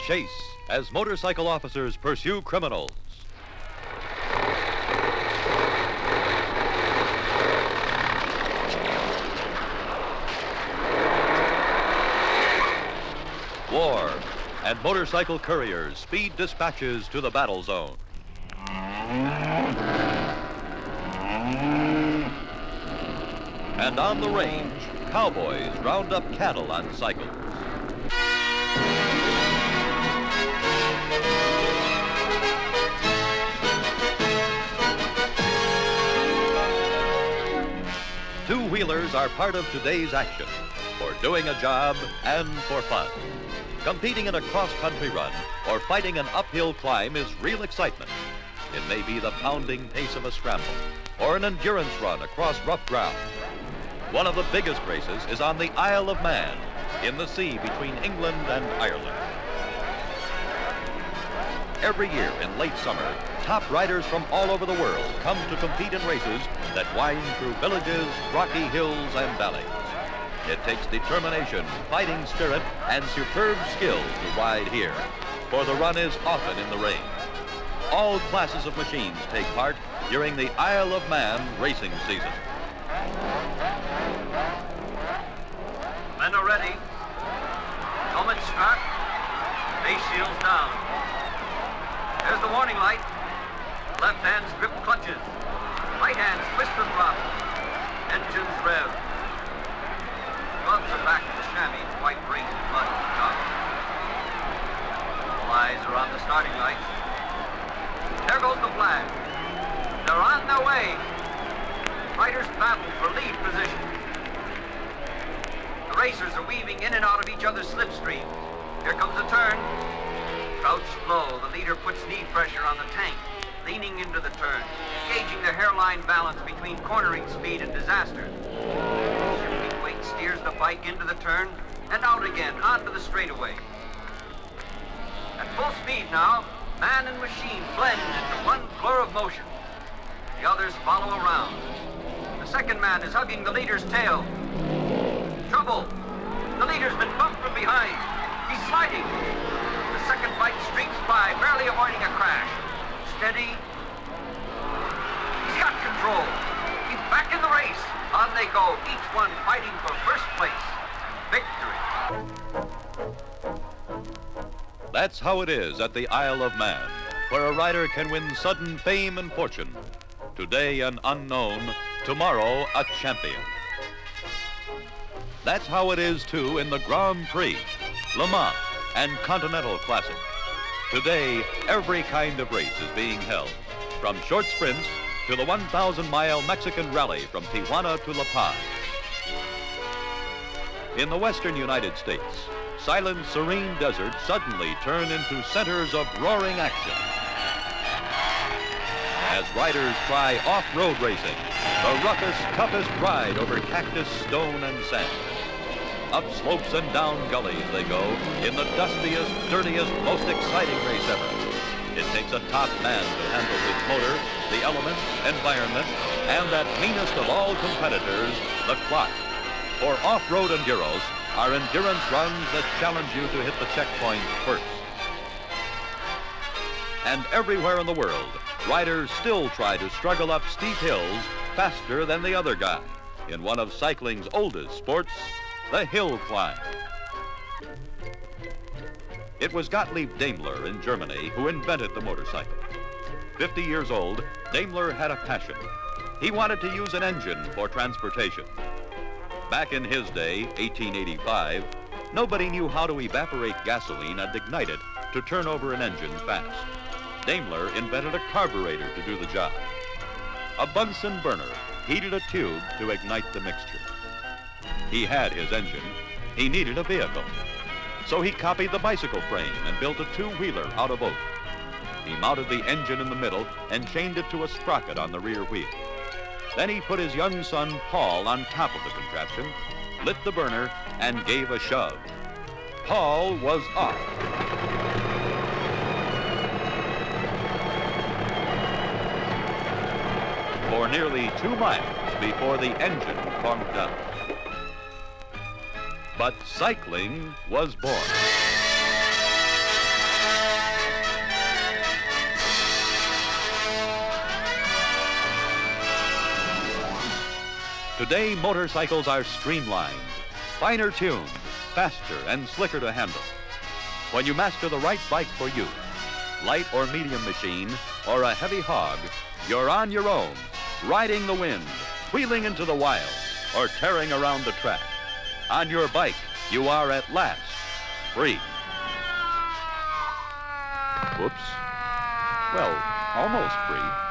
chase as motorcycle officers pursue criminals. War and motorcycle couriers speed dispatches to the battle zone. And on the range, cowboys round up cattle on cycles. Two-wheelers are part of today's action, for doing a job and for fun. Competing in a cross-country run or fighting an uphill climb is real excitement. It may be the pounding pace of a scramble or an endurance run across rough ground. One of the biggest races is on the Isle of Man, in the sea between England and Ireland. Every year in late summer, top riders from all over the world come to compete in races that wind through villages, rocky hills, and valleys. It takes determination, fighting spirit, and superb skill to ride here, for the run is often in the rain. All classes of machines take part during the Isle of Man racing season. Men are ready. Helmets strapped. Face shields down. There's the warning light. Left hands grip clutches. Right hands twist the throttle. Engines rev. Gloves are back to the chamois, white ring, mud, top. All eyes are on the starting light. There goes the flag. They're on their way. Riders battle for lead position. The racers are weaving in and out of each other's slipstream. Here comes a turn. Crouched low, the leader puts knee pressure on the tank, leaning into the turn, gauging the hairline balance between cornering speed and disaster. Shifting weight steers the bike into the turn and out again onto the straightaway. At full speed now, man and machine blend into one blur of motion. The others follow around. The second man is hugging the leader's tail. Trouble! The leader's been bumped from behind. He's sliding. The second bike streaks by, barely avoiding a crash. Steady. He's got control. He's back in the race. On they go, each one fighting for first place. Victory. That's how it is at the Isle of Man, where a rider can win sudden fame and fortune. Today an unknown, tomorrow a champion. That's how it is, too, in the Grand Prix, Le Mans, and Continental Classic. Today, every kind of race is being held, from short sprints to the 1,000-mile Mexican rally from Tijuana to La Paz. In the western United States, silent, serene deserts suddenly turn into centers of roaring action. As riders try off-road racing, the roughest, toughest ride over cactus, stone, and sand. Up slopes and down gullies they go in the dustiest, dirtiest, most exciting race ever. It takes a top man to handle his motor, the elements, environment, and that meanest of all competitors, the clock. For off-road enduros are endurance runs that challenge you to hit the checkpoint first. And everywhere in the world, riders still try to struggle up steep hills faster than the other guy in one of cycling's oldest sports, the hill climb. It was Gottlieb Daimler in Germany who invented the motorcycle. 50 years old, Daimler had a passion. He wanted to use an engine for transportation. Back in his day, 1885, nobody knew how to evaporate gasoline and ignite it to turn over an engine fast. Daimler invented a carburetor to do the job. A Bunsen burner heated a tube to ignite the mixture. He had his engine. He needed a vehicle. So he copied the bicycle frame and built a two-wheeler out of oak. He mounted the engine in the middle and chained it to a sprocket on the rear wheel. Then he put his young son, Paul, on top of the contraption, lit the burner, and gave a shove. Paul was off. For nearly 2 miles before the engine conked out. But cycling was born. Today, motorcycles are streamlined, finer tuned, faster, and slicker to handle. When you master the right bike for you, light or medium machine, or a heavy hog, you're on your own, riding the wind, wheeling into the wild, or tearing around the track. On your bike, you are at last free. Whoops. Well, almost free.